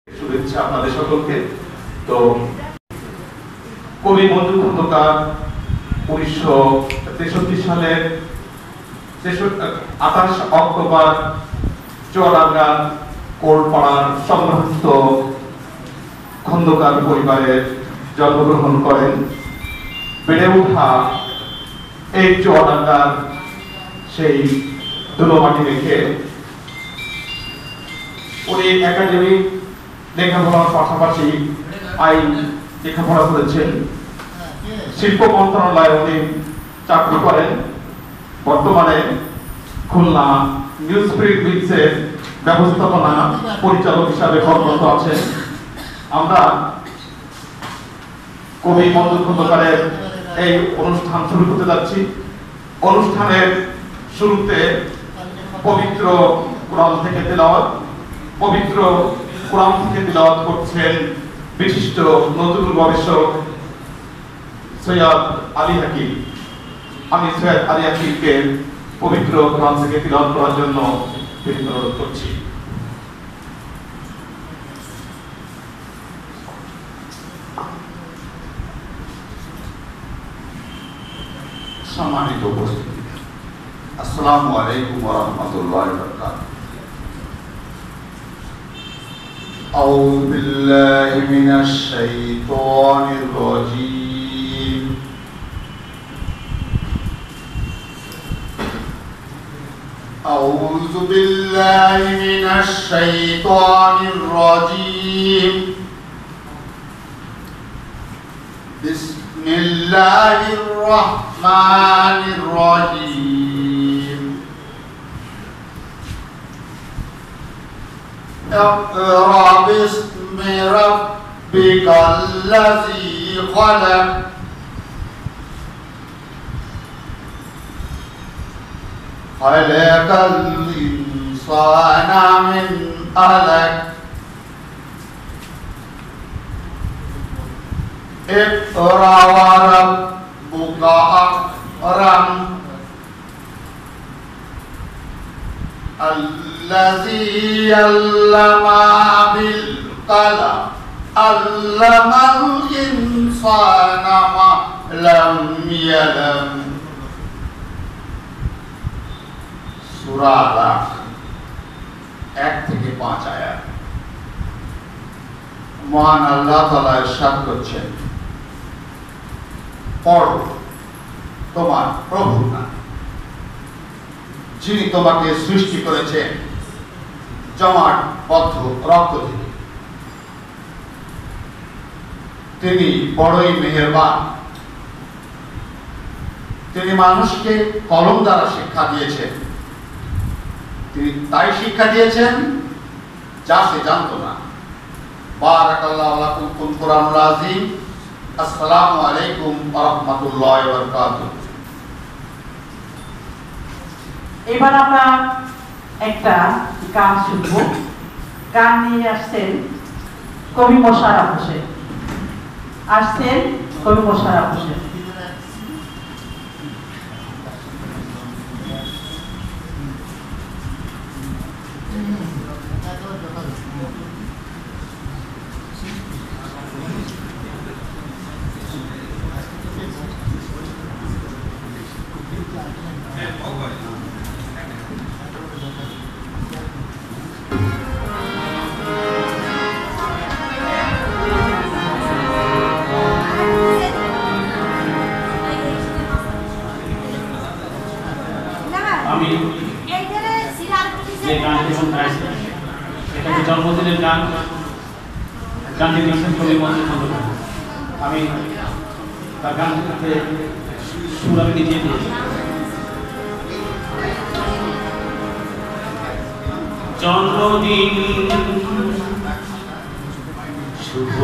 শুভেচ্ছা আপনাদের সকলকে। তো কবি মঞ্জু খন্দকার 1963 সালের 28 অক্টোবর চুয়াডাঙ্গা কোলপাড়ার সংগ্রহস্থ খন্দকার পরিবারে জন্মগ্রহণ করেন। বেড়ে ওঠা এই চুয়াডাঙ্গার সেই ধুলোমাটি রেখে উনি একাডেমিক লেখাপড়ার পাশাপাশি আইন লেখাপড়া করেছেন। শিল্প মন্ত্রণালয়ে উনি চাকরি করেন। বর্তমানে খুলনা নিউ স্পিরিট মিলসের ব্যবস্থাপনা পরিচালক হিসাবে কর্মরত আছেন। আমরা কবি মঞ্জু খন্দকারের এই অনুষ্ঠান শুরু করতে যাচ্ছি। অনুষ্ঠানের শুরুতে পবিত্র কোরআন থেকে তেলাওয়াত করছেন বিশিষ্ট নজরুল গবেষক সৈয়দ আলী হাকিম। আমি সৈয়দ আলী হাকিমকে পবিত্র কোরআন থেকে তেলাওয়াত করার জন্য অনুরোধ করছি। সম্মানিত উপস্থিতি, আসসালামু আলাইকুম ওয়া রাহমাতুল্লাহি ওয়া বারাকাতুহু। আউযু বিল্লাহি মিনাশ শাইতানির রাজীম। আউযু বিল্লাহি মিনাশ শাইতানির রাজীম। বিসমিল্লাহির রহমানির রহিম। اقرأ باسم ربك الذي خلق خلق الإنسان من علق اقرأ وربك أكرم الذي علم بالقلم علم الإنسان ما لم يعلم। সূরা আলাক 1 থেকে 5 আয়াত। মহান আল্লাহ তাআলা ইরশাদ করছেন, পড়ো তোমার প্রভুর নামে, যিনি তোমাকে সৃষ্টি করেছেন জমাট বদ্ধ রক্ত থেকে। তিনি বড়ই মেহেরবান। তিনি মানুষকে কলম দ্বারা শিক্ষা দিয়েছেন। তিনি তাই শিক্ষা দিয়েছেন যা সে জানতো না। বারাকাল্লাহু লাকুম ফিল কুরআনিল আযীম। আসসালামু আলাইকুম ওয়া রাহমাতুল্লাহি ওয়া বারাকাতুহু। এবার আমরা একটা গান শুনবো। গান নিয়ে আসছেন কবি মোশাররফ হোসেন। আমি যে গানটি শুনতেছি এটা হচ্ছে জন্মদিনের গান। গানটি লিখেছেন কবি মঞ্জু খন্দকার। আমি তার গানটিতে সুর আমি নিজে দিয়েছি। জন্মদিন শুভ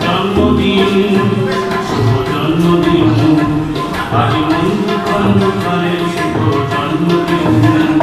জন্মদিন, শুভ জন্মদিন, আজ মঞ্জু খন্দকারের শুভ জন্মদিন।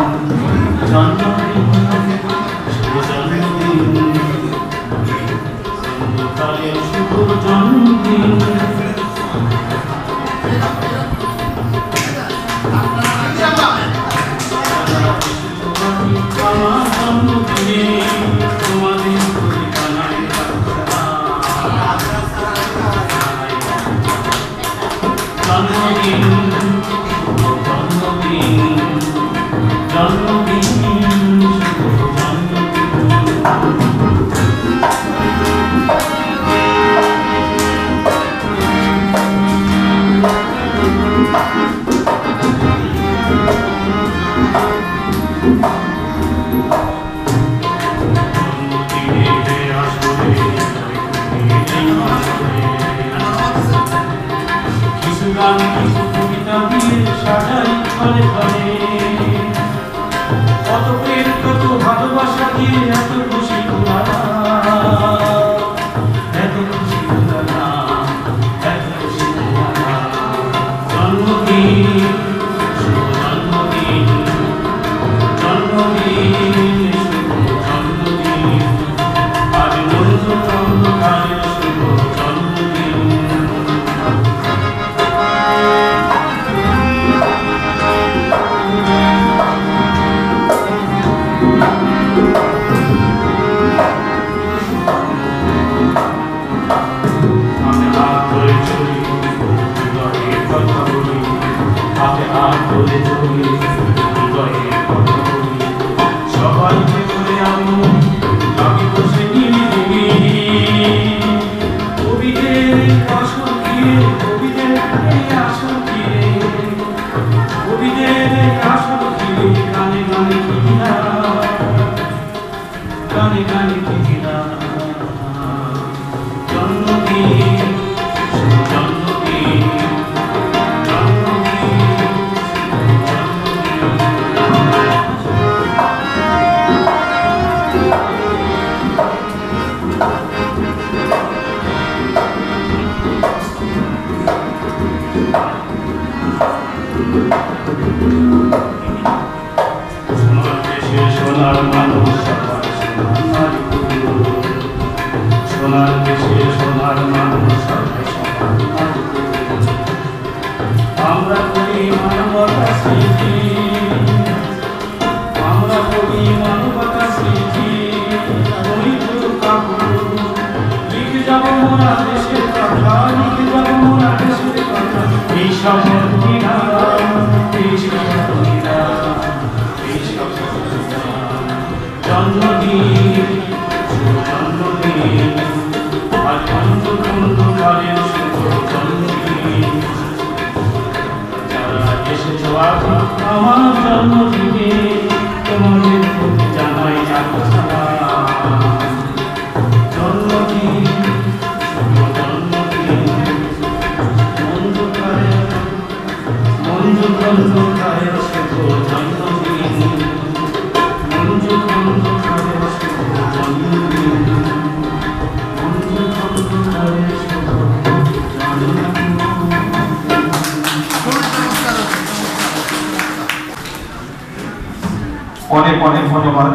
অনেক অনেক ধন্যবাদ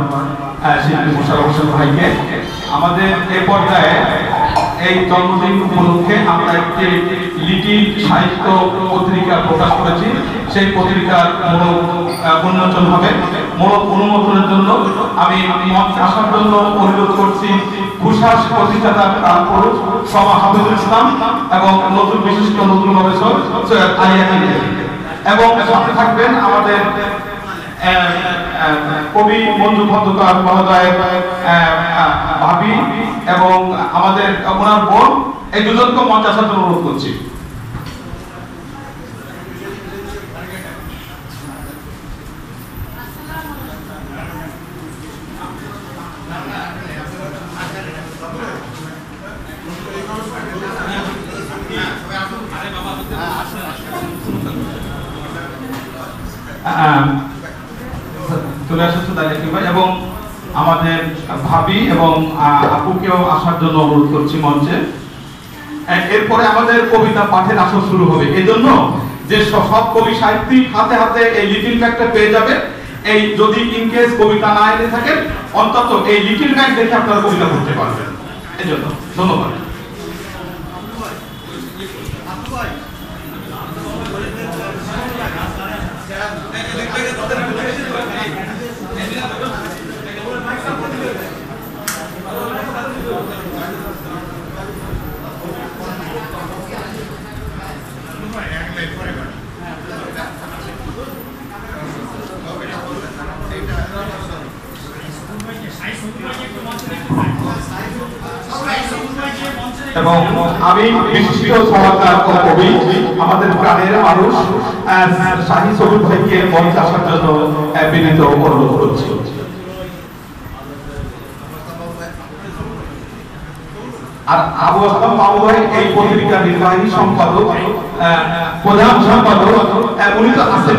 শিল্পী মোশাররফ হোসেন ভাইকে। আমাদের এই পর্যায়ে এই জন্মদিন উপলক্ষে আমরা একটি লিটিল সাহিত্য পত্রিকা প্রকাশ করেছি। সেই পত্রিকার উন্মোচন হবে। মূলক অনুমোদনের জন্য আমি মঞ্চে আসার জন্য অনুরোধ করছি ঘুষাস প্রতিষ্ঠাতা সভা হাফিজুল ইসলাম এবং নতুন বিশিষ্ট নতুন গবেষক সৈয়দ আলী হাকিম, এবং সাথে থাকবেন আমাদের কবি মঞ্জু খন্দকার মহোদয়ের ভাবি এবং আমাদের ওনার বোন, এই দুজনকে মঞ্চে আসার জন্য অনুরোধ করছি। চলে আসছে ভাই এবং আমাদের ভাবি এবং আপুকেও আসার জন্য অনুরোধ করছি মঞ্চে। এরপরে আমাদের কবিতা পাঠের আসর শুরু হবে। এজন্য যে সব কবি সাহিত্যিক হাতে হাতে এই লিটিল ব্যাগটা পেয়ে যাবে এই যদি ইনকেস কবিতা না এনে থাকেন অন্তত এই লিটল গাইড দেখে আপনারা কবিতা পড়তে পারবেন। এই জন্য ধন্যবাদ। এবং আমি বিশিষ্ট সমাজকার ও কবি আমাদের প্রাণের মানুষ শাহী সবুজ ভাইকে মঞ্চে আসার জন্য বিনীত অনুরোধ করছি। আর আবু আসলাম বাবু ভাই এই পত্রিকার নির্বাহী সম্পাদক, প্রধান সম্পাদক, উনি তো আছেন।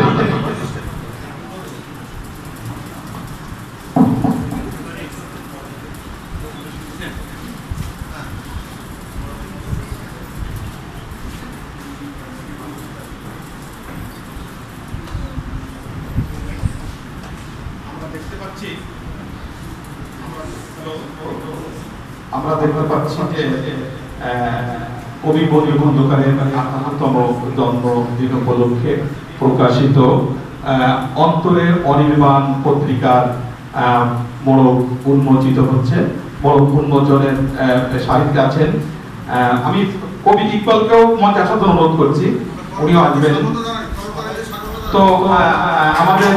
আমরা দেখতে পাচ্ছি যে কবি বলি খন্দকারের 58তম জন্মদিন উপলক্ষে প্রকাশিত অন্তরের অনির্বাণ পত্রিকার মোড়ক উন্মোচিত হচ্ছে। মোড়ক উন্মোচনের সাহিত্যে আছেন আমি কবি ইকবালকেও মঞ্চে আসার জন্য অনুরোধ করছি, উনিও আসবেন। তো আমাদের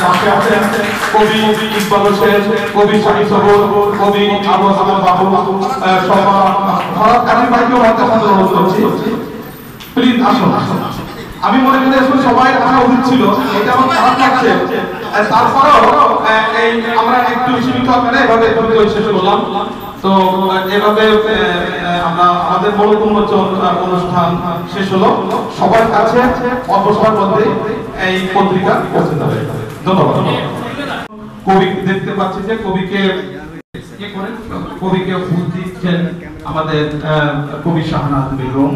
পাশে আছেন কবি ইকবাল হোসেন, কবি শাহী সবুজ, কবি আবু আসলাম বাবু, ফরাদ ভাইকেও মঞ্চে আসার জন্য অনুরোধ করছি। প্লিজ আসুন। আমি মনে করি আসলে সবাই আসা উচিত ছিল, এটা আমার খারাপ লাগছে। তারপরেও আমরা একটু সীমিত আকারে এভাবে শেষ করলাম। তো এভাবে আমরা আমাদের মোড়ক উন্মোচন অনুষ্ঠান শেষ হলো। সবার কাছে অল্প সময়ের মধ্যে এই পত্রিকা পৌঁছে যাবে। ধন্যবাদ। কবি দেখতে পাচ্ছি যে কবিকে ফুল দিচ্ছেন আমাদের কবি শাহনাজ বেগম।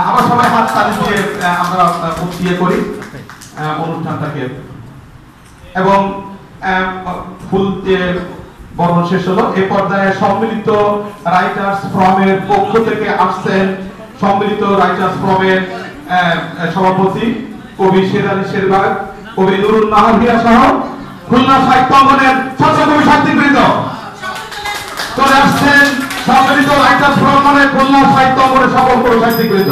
আমরা সবাই হাত তালি দিয়ে আমরা ইয়ে করি অনুষ্ঠানটাকে, এবং ফুল দিয়ে বরণ শেষ হলো। এই পর্যায়ে সম্মিলিত রাইটার্স ফ্রমের পক্ষ থেকে আসছেন সম্মিলিত রাইটার্স ফ্রমের সভাপতি কবি শের আলী শেরবাগ, কবি নুরুল নাহার সহ খুলনা সাহিত্য অঙ্গনের ছাত্রকবি সাহিত্যিকবৃন্দ চলে আসছেন। সম্মিলিত রাইটার্স ফ্রম মানে খুলনা সাহিত্য অঙ্গনের সকল কবি সাহিত্যিকবৃন্দ,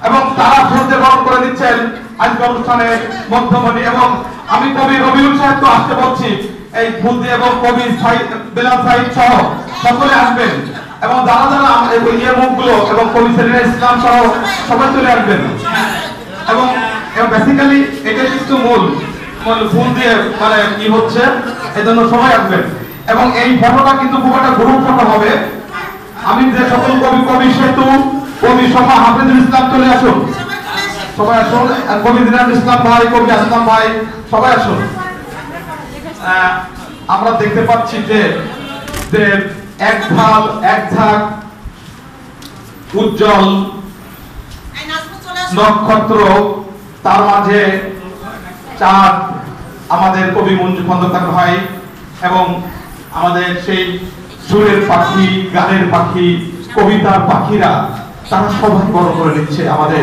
এবং তারা ফুলতে বরণ করে দিচ্ছেন আজকের অনুষ্ঠানের মধ্যমণি। এবং আমি কবি রবিউল সাহেব তো আসতে বলছি এই ফুল দিয়ে, এবং কবি বেলাল সাহিদ সহ সকলে আসবেন, এবং যারা যারা ইয়ে মুখগুলো এবং কবি সেলিনা ইসলাম সহ সবাই চলে আসবেন। এবং বেসিক্যালি এটা কিন্তু মূল ফুল দিয়ে মানে কি হচ্ছে, এই জন্য সবাই আসবেন। এবং এই ফটোটা কিন্তু খুব একটা গ্রুপ ফটো হবে। আমি যে সকল কবি সেতু, কবি সভা, হাফিজুল ইসলাম চলে আসুন, সবাই আসুন। কবি দিনাজ ইসলাম ভাই, কবি আসলাম ভাই, সবাই আসুন। আমরা দেখতে পাচ্ছি যে এক ঝাঁক উজ্জ্বল নক্ষত্র, তার মাঝে চাঁদ, আমাদের কবি মঞ্জু খন্দকার ভাই, এবং আমাদের সেই সুরের পাখি, গানের পাখি, কবিতার পাখিরা, তারা সবাই বড় করে নিচ্ছে আমাদের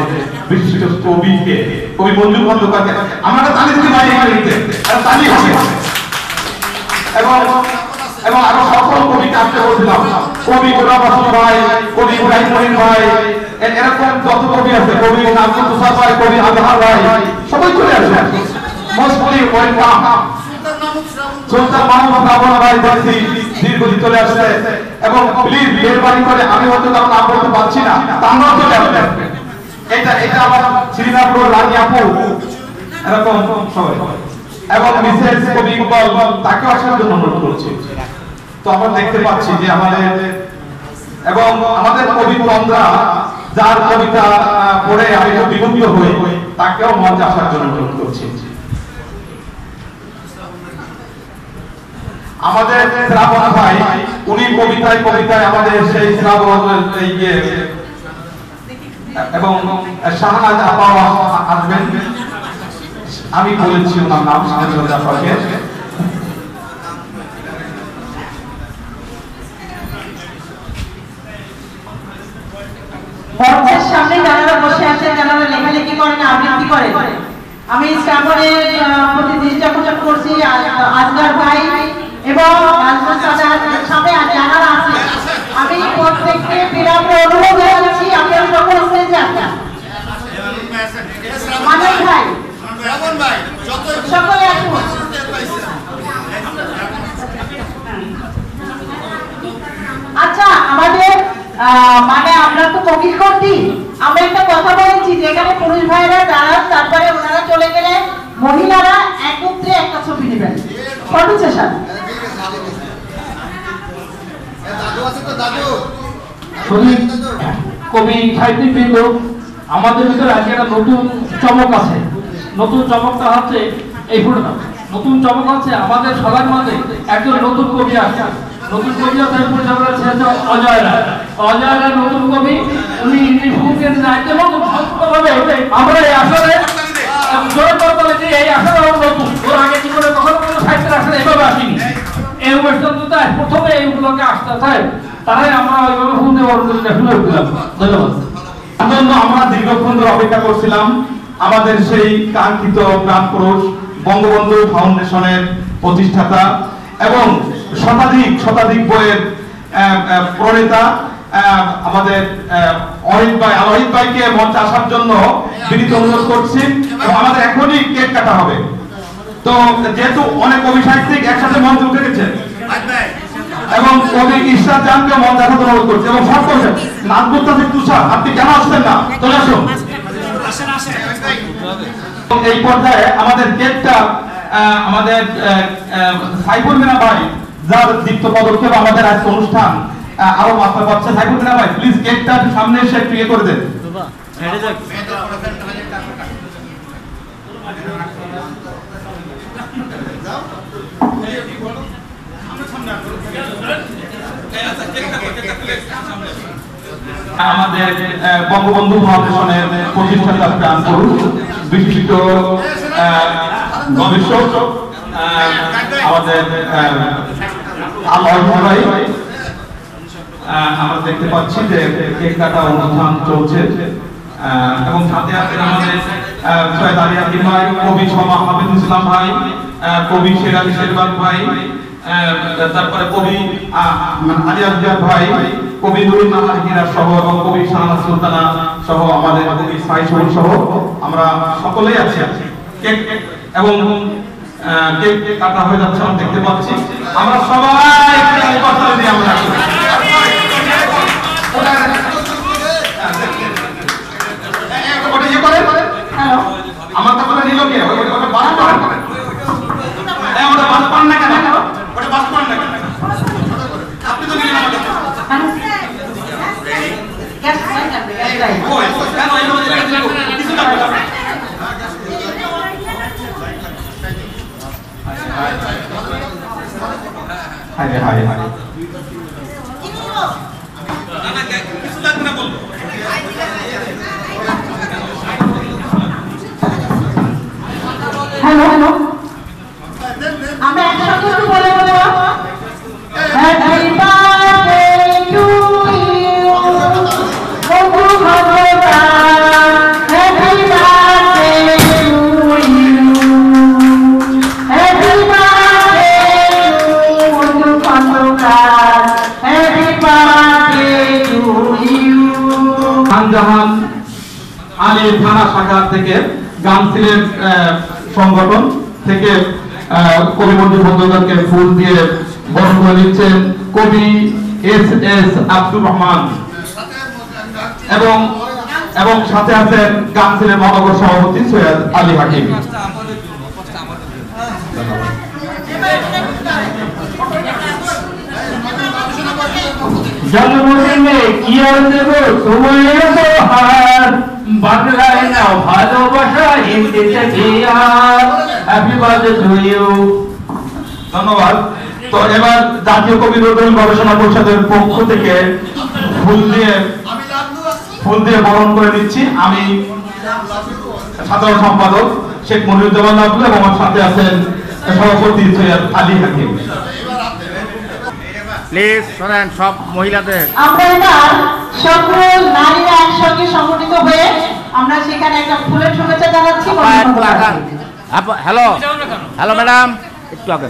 বিশিষ্ট কবিকে, কবি মঞ্জু খন্দকারকে। আমরা তালি দিতে পারি, তালি হবে। এবং আরো সকল কবিকে আসতে বলছিলাম, কবি গোলাম হাসান ভাই, কবি ইব্রাহিম মহিন ভাই, এরকম যত কবি আছে, কবি নাজমুল তুষার ভাই, কবি আজহার ভাই, সবাই চলে আসে। মশগুলি ওয়েলকাম। সুলতান মাহমুদ রাবনা ভাই দেখছি দীর্ঘদিন চলে আসছে, এবং প্লিজ মেহরবানি করে, আমি হয়তো কারণ নাম বলতে পারছি না, তারাও চলে আসবে। এটা আমার শ্রীনাথপুর রানী আপু, এরকম সবাই, এবং মিসেস কবি ইকবাল তাকে আসার জন্য অনুরোধ করছি। তো আমরা দেখতে পাচ্ছি যে আমাদের কবি তন্দ্রা, যার কবিতা পড়ে আমি খুব বিমুগ্ধ হই, তাকেও মঞ্চে আসার জন্য অনুরোধ করছি। আমাদের শ্রাবণ ভাই, উনি কবিতায় আমাদের সেই শ্রাবণ এবং শাহনাজ আপা আসবেন, আমি বলেছি ওনার নাম স্বাধীনতা পার্কের। মঞ্চের সামনে যারা বসে আছেন, যারা লেখালেখি করেন, আবৃত্তি করেন, আমি শ্রাবণের প্রতি দৃষ্টি আকর্ষণ করছি আজগার ভাই এবং সামনে যারা আছে, আমি প্রত্যেককে বিরাম অনুরোধ জানাচ্ছি আপনারা সকল স্টেজে আসেন। মানিক ভাই, সকলে আসুন। আচ্ছা, আমাদের মানে আমরা তো কপিল করছি, আমরা একটা কথা বলেছি যে এখানে পুরুষ ভাইরা দাঁড়ান, তারপরে ওনারা চলে গেলে মহিলারা একত্রে একটা ছবি নেবেন, ফটো সেশন। কবি সাহিত্যিকবৃন্দ, আমাদের ভিতরে আজকে একটা নতুন চমক আছে। নতুন চমকটা হচ্ছে এই ফটোটা। নতুন চমক হচ্ছে আমাদের সবার মাঝে একজন নতুন কবি আসছে। নতুন কবি আছে অজয় রায়। অজয় রায় নতুন কবি, উনি ইংলিশ বুকের নাইতে নতুন সম্পূর্ণভাবে আমরা এই আসলে জোর করতে যে এই আসলে নতুন, ওর আগে জীবনে কখনো কোনো সাহিত্যের আসলে এভাবে আসেনি। এই অনুষ্ঠানটা প্রথমে এই উপলক্ষে আসতে চায়, তারাই আমরা ওইভাবে ফুল দিয়ে বরণ করে শুরু করলাম। ধন্যবাদ। আমরা দীর্ঘক্ষণ ধরে অপেক্ষা করছিলাম আমাদের সেই কাঙ্ক্ষিত প্রাণপুরুষ বঙ্গবন্ধু ফাউন্ডেশনের প্রতিষ্ঠাতা এবং শতাধিক বইয়ের প্রণেতা আমাদের অহিত ভাইকে মঞ্চে আসার জন্য বিনীত অনুরোধ করছি। এবং আমাদের এখনই কেক কাটা হবে। তো যেহেতু অনেক কবি সাহিত্যিক একসাথে মঞ্চে উঠে গেছে এবং কবি ইশরাত জাহানকে মঞ্চে আসার অনুরোধ করছি এবং সব করছেন নাজমুল তাসিফ তুষার, আপনি কেন আসছেন না? চলে আসুন। এই পর্যায়ে আমাদের কেকটা আমাদের সাইফুল মিনা ভাই, যার দীপ্ত পদক্ষেপ আমাদের আজকে অনুষ্ঠান আরো মাত্রা পাচ্ছে। সাইফুল মিনা ভাই, প্লিজ কেকটা সামনে এসে একটু ইয়ে করে দেন। আমাদের বঙ্গবন্ধু ফাউন্ডেশনের প্রতিষ্ঠাতা প্রাণপুরুষ বিশিষ্ট গবেষক আমাদের আমরা দেখতে পাচ্ছি যে কেক কাটা অনুষ্ঠান চলছে এবং সাথে আছে আমাদের সৈয়দ আলী হাকিম ভাই, কবি শমা হাফিজুল ইসলাম ভাই, কবি শেরালি শেরবান ভাই, তারপরে কবি আলী আজহার ভাই, কবি নুরুল নাহার হীরা সহ এবং কবি শাহানা সুলতানা সহ আমাদের কবি সাইফুল সহ আমরা সকলেই আছি। কেক এবং কেক কাটা হয়ে যাচ্ছে আমরা দেখতে পাচ্ছি। আমরা সবাই কথা দিয়ে আমরা আমার তো বলে নিল কে ওটা বাস করেন ওটা বাস করেন না কেন? ওটা বাস করেন না কেন? আপনি তো নিলেন আমাকে হ্যালো হ্যালো, আমরা একসাথে একটু বলে বলবো হ্যাপি বার্থডে টু ইউ বন্ধু ভগবান, happy birthday to you, happy birthday to বন্ধু ভগবান, happy birthday to you. Khanjahan Ali থানা শাখা থেকে গামছিলের সংগঠন থেকে কবি বন্ধু খন্দকারকে ফুল দিয়ে বরণ করে দিচ্ছেন কবি এস আব্দুর রহমান এবং সাথে আছেন গামছিলের মহানগর সভাপতি সৈয়দ আলী হাকিম। জন্মদিনে কি আর দেব তোমায় উপহার, বাংলায় নাও ভালোবাসা, হিন্দিতে বিয়ার, হ্যাপি বার্থডে টু ইউ। ধন্যবাদ। তো এবার জাতীয় কবি রবীন্দ্র গবেষণা পরিষদের পক্ষ থেকে ফুল দিয়ে বরণ করে দিচ্ছি আমি সাধারণ সম্পাদক শেখ মনিরুজ্জামান আব্দুল এবং আমার সাথে আছেন সভাপতি সৈয়দ আলী হাকিম। প্লিজ শোনেন সব মহিলাদের। আমরা এবার সকল নারীরা একসঙ্গে সংগঠিত হয়ে আমরা সেখানে একটা ফুলের শুভেচ্ছা জানাচ্ছি। হ্যালো হ্যালো ম্যাডাম, একটু আগে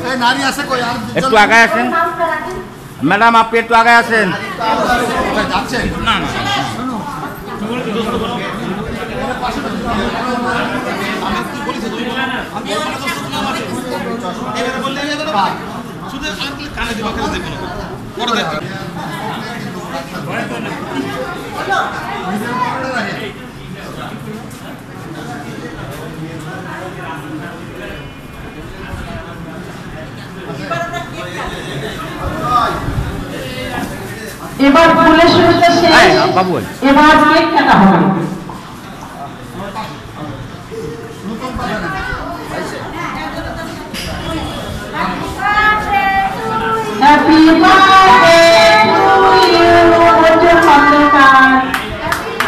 একটু আগে আসেন ম্যাডাম, আপনি একটু আগে আসেন। না না এবার ফুলের শুরুটা শেষ, এবার কেক কাটা হবে। Happy birthday to you Manju Khandakar,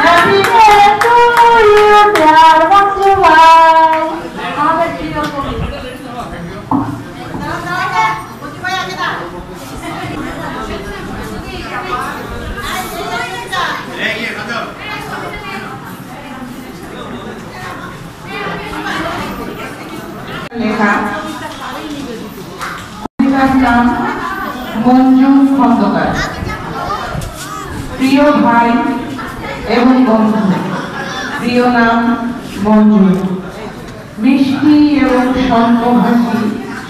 happy birthday to you dear Manju ভাই। আমাদের প্রিয় কবি মঞ্জু ভাই আগে দাও। লেখা নাম মঞ্জু খন্দকার। প্রিয় ভাই এবং বন্ধু, প্রিয় নাম মঞ্জু, মিষ্টি এবং সর্বভাষী,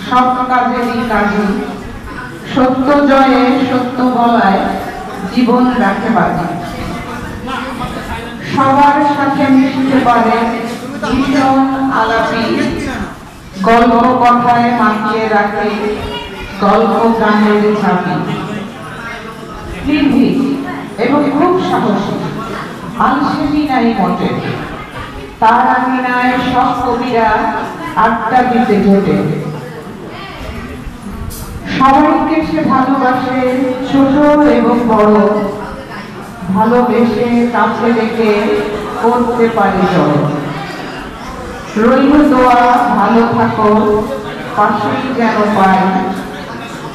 সব কাজেরই কাজে, সত্য জয়ে সত্য বলায় জীবন রাখে বাজি, সবার সাথে মিশতে পারে ভীষণ আলাপি, গল্প কথায় মাখিয়ে রাখে গল্প গানের ছাপি, নির্ভীক এবং খুব সাহসী, আলসেমি নাই মোটে, তার আঙিনায় সব কবিরা আড্ডা দিতে জোটে, সবাইকে সে ভালোবাসে ছোট এবং বড়, ভালোবেসে কাছে রেখে করতে পারে জড়, রইল দোয়া ভালো থাকো পাশেই যেন পাই,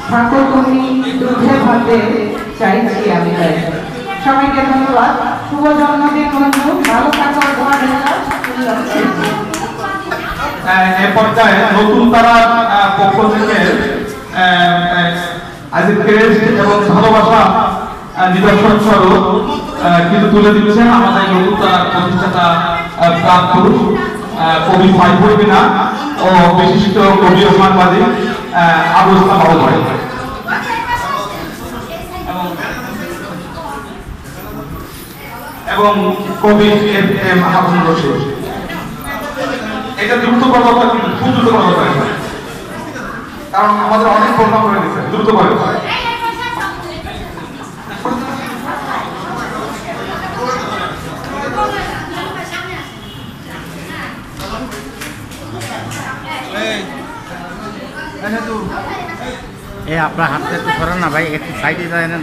থাকো তুমি দুধে ভাতে চাইছি আমি তাই। সবাইকে ধন্যবাদ, শুভ জন্মদিন বন্ধু, ভালো থাকো, দোয়া এ পর্যায়ে নতুন তারার পক্ষ থেকে আজ ক্রেস্ট এবং ভালোবাসা নিদর্শন স্বরূপ কিন্তু তুলে দিচ্ছেন আমাদের নতুন তারার প্রতিষ্ঠাতা প্রাণ পুরুষ কবি ফাইফুল বিনা ও বিশিষ্ট কবি ও সাংবাদিক আবু ইসলাম বাবু ভাই এবং কবি এম হাসান রশিদ। এটা দ্রুত কথা কিন্তু খুব দ্রুত কথা কারণ আমাদের অনেক প্রোগ্রাম করে দিচ্ছে, দ্রুত করে। আপনার হাতটা একটু সরান না ভাই, একটু সাইডে যায় না।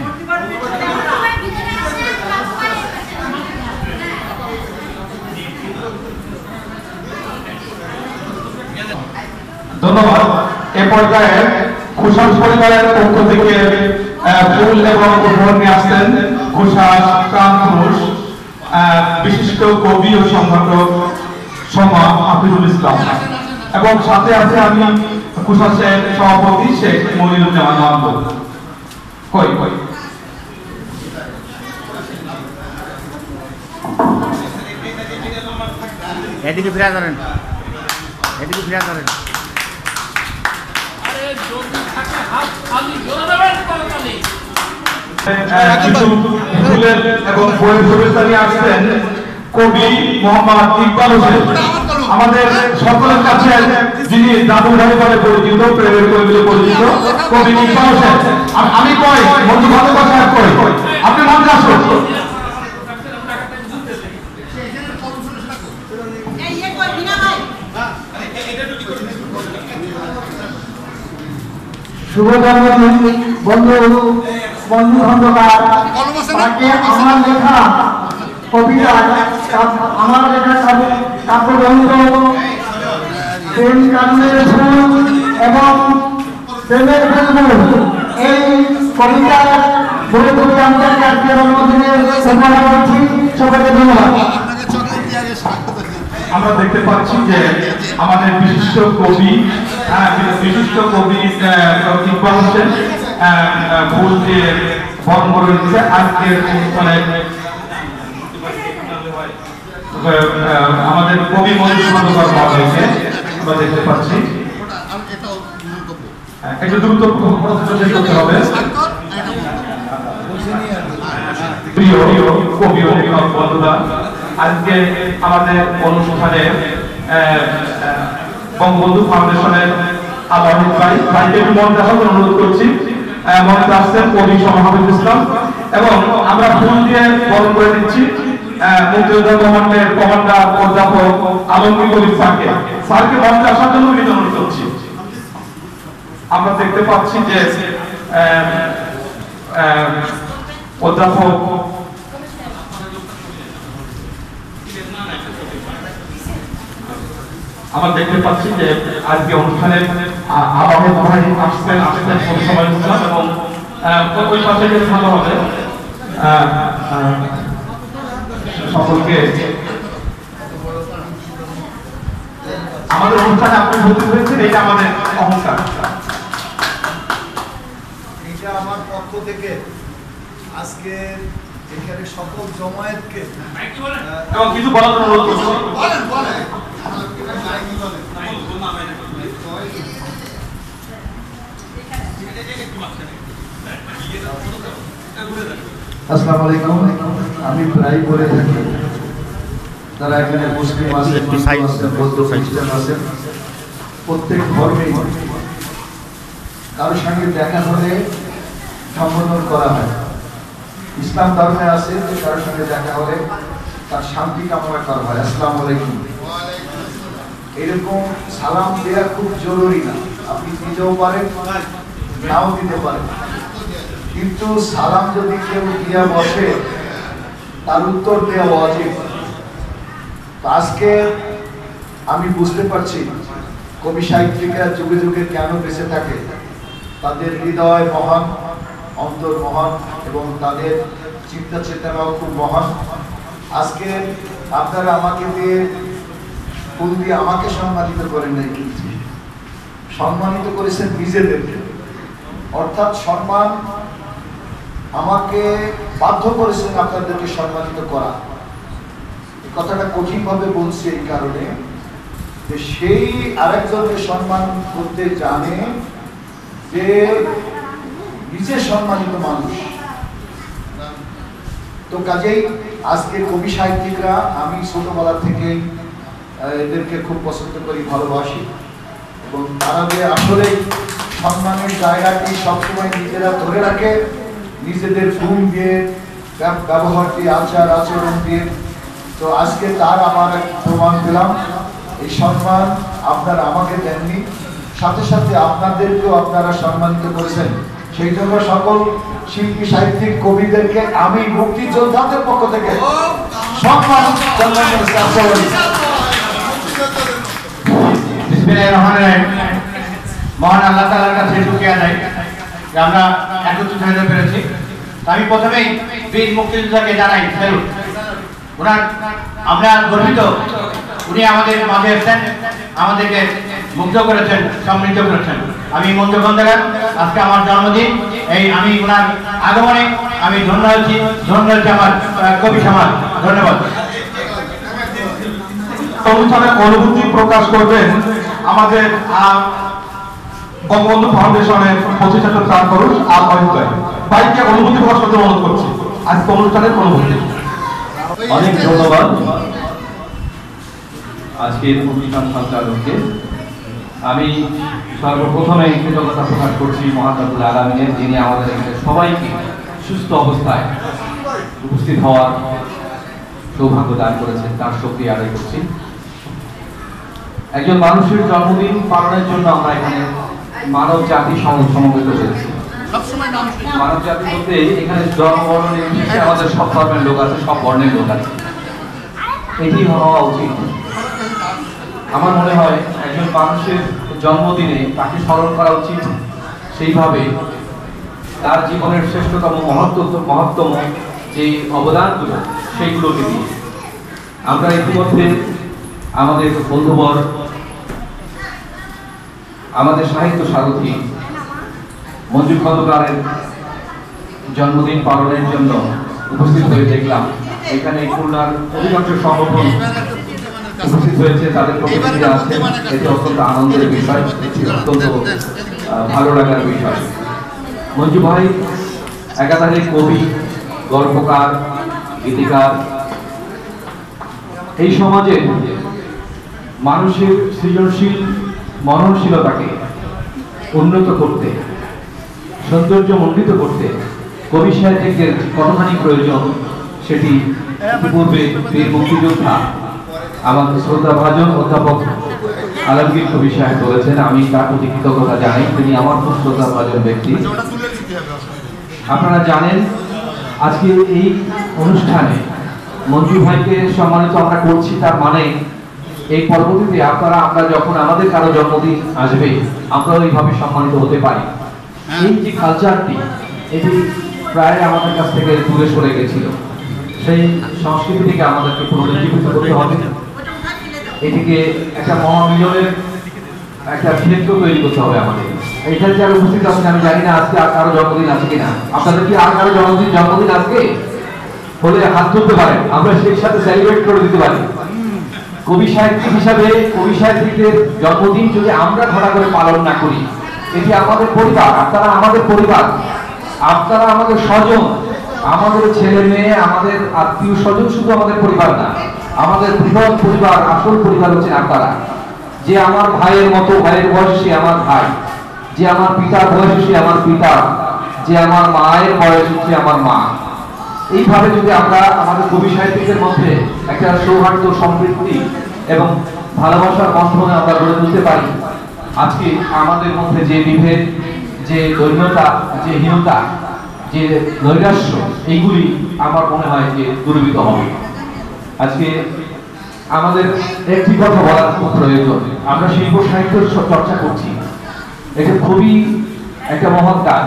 ধন্যবাদ। এ পর্যায়ে ঘোষাস পরিবারের পক্ষ থেকে ফুল এবং উপহার নিয়ে আসছেন ঘোষাস প্রাণ পুরুষ বিশিষ্ট কবি ও সংগঠক সমা হাফিজুল ইসলাম এবং সাথে আছে আমি ঘোষাসের সভাপতি শেখ মনিরুজ্জামান আব্দুল। কই কই এদিকে ফিরে ধরেন, এদিকে ফিরে ধরেন। এবং বইয়ের শুভেচ্ছা নিয়ে আসছেন কবি মোহাম্মদ ইকবাল হোসেন, আমাদের সকলের কাছে যিনি দাদু ভাই বলে পরিচিত, প্রেমের কবি বলে পরিচিত কবি ইকবাল হোসেন। আমি কই বন্ধু ভালোবাসা কই, আপনি মঞ্চে আসুন। শুভ জন্মদিন বন্ধু বন্ধু খন্দকার, তাকে আমার লেখা কবিতা, আমার লেখা কাব্যগ্রন্থ প্রেম কানুনের ফুল এবং প্রেমের বুলবুল এই কবিতার বলে বলে আমাদেরকে আজকের অনুমোদনে সম্মান করছি। সবাইকে ধন্যবাদ। আমরা দেখতে পাচ্ছি যে আমাদের বিশিষ্ট কবি ইকবাল হোসেন ফুল দিয়ে বরণ করে দিচ্ছে আজকের অনুষ্ঠানে। আমাদের কবি মধুসূদন মহোদয়কে আমরা দেখতে পাচ্ছি। একটু দ্রুত শেষ করতে হবে। প্রিয় কবি ও লেখক বন্ধুরা, আজকে আমাদের অনুষ্ঠানে বঙ্গবন্ধু ফাউন্ডেশনের আবাহনী ভাইকে মঞ্চে আসার অনুরোধ করছি। মঞ্চে আসছেন কবি সমাহবুল ইসলাম এবং আমরা ফুল দিয়ে বরণ করে দিচ্ছি মুক্তিযোদ্ধা কমান্ডের কমান্ডার অধ্যাপক আলমগীর কবির স্যারকে মঞ্চে আসার জন্য অনুরোধ করছি। আমরা দেখতে পাচ্ছি যে অধ্যাপক আমরা দেখতে পাচ্ছি যে আজকে অনুষ্ঠানে আবাহনী ভাই আসছেন সময় ইসলাম এবং ওই পাশে যে ভালো হবে সকলকে আমাদের অনুষ্ঠানে আপনি উপস্থিত হয়েছেন, এটা আমাদের অহংকার। এটা আমার পক্ষ থেকে আজকে এখানে সকল জমায়েতকে এবং কিছু বলার জন্য অনুরোধ করছি। আসসালামু আলাইকুম। আমি প্রায় বলে থাকি যারা এখানে মুসলিম আছেন, বৌদ্ধ খ্রিস্টান আছেন, প্রত্যেক ধর্মে কারোর সঙ্গে দেখা হলে সম্বোধন করা হয়। ইসলাম ধর্মে আছে যে কারোর সঙ্গে দেখা হলে তার শান্তি কামনা করা হয়, আসসালামু আলাইকুম। এরকম সালাম দেওয়া খুব জরুরি না, আপনি দিতেও পারেন নাও দিতে পারেন, কিন্তু সালাম যদি কেউ দিয়া বসে তার উত্তর দেওয়া উচিত। আজকে আমি বুঝতে পারছি কবি সাহিত্যিকরা যুগে যুগে কেন বেঁচে থাকে। তাদের হৃদয় মহান, অন্তর মহান এবং তাদের চিন্তা চেতনাও খুব মহান। আজকে আপনারা আমাকে দিয়ে ফুল দিয়ে আমাকে সম্মানিত করেন নাই, কিন্তু সম্মানিত করেছেন নিজেদেরকে। অর্থাৎ সম্মান আমাকে বাধ্য করেছেন আপনাদেরকে সম্মানিত করা। এই কথাটা কঠিনভাবে বলছি এই কারণে যে সেই আরেকজনকে সম্মান করতে জানে যে নিজে সম্মানিত মানুষ। তো কাজেই আজকে কবি সাহিত্যিকরা, আমি ছোটবেলা থেকে এদেরকে খুব পছন্দ করি, ভালোবাসি এবং তারা যে আসলে সম্মানের জায়গাটি সবসময় নিজেরা ধরে রাখে, নিজেদের গুণ দিয়ে, ব্যবহার দিয়ে, আচার আচরণ দিয়ে। তো আজকে তার আমার প্রমাণ পেলাম। এই সম্মান আপনারা আমাকে দেননি, সাথে সাথে আপনাদেরকেও আপনারা সম্মানিত করেছেন। সেই জন্য সকল শিল্পী সাহিত্যিক কবিদেরকে আমি মুক্তিযোদ্ধাদের পক্ষ থেকে সম্মান মহান আল্লাহ তাআলার কাছে শুকরিয়া আদায় যে আমরা একত্রিত হতে পেরেছি। আমি প্রথমেই বীর মুক্তিযোদ্ধাকে জানাই স্যালুট। ওনার আমরা গর্বিত, উনি আমাদের মাঝে এসেছেন, আমাদেরকে মুগ্ধ করেছেন, সমৃদ্ধ করেছেন। আমি মঞ্চগণ থেকে আজকে আমার জন্মদিন, এই আমি ওনার আগমনে আমি ধন্য হয়েছি আমার কবি সমাজ। ধন্যবাদ। অনুষ্ঠানে অনুভূতি প্রকাশ করবেন আমাদের বঙ্গবন্ধু ফাউন্ডেশনের প্রতিষ্ঠাতা চার পুরুষ আর অহিতায় বাইকে অনুভূতি প্রকাশ করতে অনুরোধ করছি। আজকে অনুষ্ঠানের অনুভূতি। অনেক ধন্যবাদ আজকের অনুষ্ঠান সঞ্চালককে। আমি সর্বপ্রথমে কৃতজ্ঞতা প্রকাশ করছি মহান রব্বুল আলামিনের, যিনি আমাদের এখানে সবাইকে সুস্থ অবস্থায় উপস্থিত হওয়ার সৌভাগ্য দান করেছেন, তার শুকরিয়া আদায় করছি। একজন মানুষের জন্মদিন পালনের জন্য আমরা এখানে মানব জাতি সমবেত হয়েছি। মানব জাতি বলতে এখানে জন্মবর্ণ নির্বিশেষে আমাদের সব ধর্মের লোক আছে, সব বর্ণের লোক আছে, এটি হওয়া উচিত। আমার মনে হয় একজন মানুষের জন্মদিনে তাকে স্মরণ করা উচিত সেইভাবে তার জীবনের শ্রেষ্ঠতম মহত্তম যে অবদানগুলো সেইগুলোকে দিয়ে আমরা ইতিমধ্যে আমাদের বন্ধুবর আমাদের সাহিত্য সারথী মঞ্জু খন্দকারের জন্মদিন পালনের জন্য উপস্থিত হয়ে দেখলাম এখানে খুলনার অধিকাংশ সংগঠন উপস্থিত হয়েছে, তাদের প্রতিনিধিরা আছেন। এটি অত্যন্ত আনন্দের বিষয়, এটি অত্যন্ত ভালো লাগার বিষয়। মঞ্জু ভাই একাধারে কবি, গল্পকার, গীতিকার। এই সমাজে মানুষের সৃজনশীল মননশীলতাকে উন্নত করতে, সৌন্দর্য মণ্ডিত করতে কবি সাহিত্যিকদের কতখানি প্রয়োজন সেটি পূর্বে বীর মুক্তিযোদ্ধা আমাদের শ্রদ্ধাভাজন অধ্যাপক আলমগীর কবি সাহেব বলেছেন। আমি তার প্রতি কৃতজ্ঞতা জানাই, তিনি আমার খুব শ্রদ্ধাভাজন ব্যক্তি। আপনারা জানেন আজকে এই অনুষ্ঠানে মঞ্জু ভাইকে সম্মানিত আমরা করছি, তার মানে এই পরবর্তীতে আমরা যখন আমাদের কারো জন্মদিন আসবে আমরাও এইভাবে সম্মানিত হতে পারি। এই যে কালচারটি এটি প্রায় আমাদের কাছ থেকে দূরে সরে গেছিল, সেই সংস্কৃতিটিকে আমাদেরকে পুনরুজ্জীবিত করতে হবে। এটিকে একটা মহামিলনের একটা ক্ষেত্র তৈরি করতে হবে আমাদের। এখানে যারা উপস্থিত আছেন আমি জানি না আজকে আর কারো জন্মদিন আছে কিনা, আপনাদের কি আর কারো জন্মদিন আজকে হলে হাত তুলতে পারেন, আমরা সেই সাথে সেলিব্রেট করে দিতে পারি। কবি সাহিত্যিক হিসাবে কবি সাহিত্যিকদের জন্মদিন যদি আমরা ঘটা করে পালন না করি, এটি আমাদের পরিবার, আপনারা আমাদের পরিবার, আপনারা আমাদের স্বজন, আমাদের ছেলে মেয়ে, আমাদের আত্মীয় স্বজন শুধু আমাদের পরিবার না, আমাদের বৃহৎ পরিবার, আসল পরিবার হচ্ছেন আপনারা। যে আমার ভাইয়ের মতো, ভাইয়ের বয়সী আমার ভাই, যে আমার পিতার বয়সী আমার পিতা, যে আমার মায়ের বয়স হচ্ছে আমার মা। এইভাবে যদি আমরা আমাদের কবি সাহিত্যিকদের মধ্যে একটা সৌহার্দ্য, সম্পৃক্তি এবং ভালোবাসার বন্ধনে আমরা গড়ে তুলতে পারি, আজকে আমাদের মধ্যে যে বিভেদ, যে দৈন্যতা, যে হীনতা, যে নৈরাশ্য, এইগুলি আমার মনে হয় যে দূরীভূত হবে। আজকে আমাদের একটি কথা বলার খুব প্রয়োজন। আমরা শিল্প সাহিত্যের চর্চা করছি, এটা খুবই একটা মহৎ কাজ,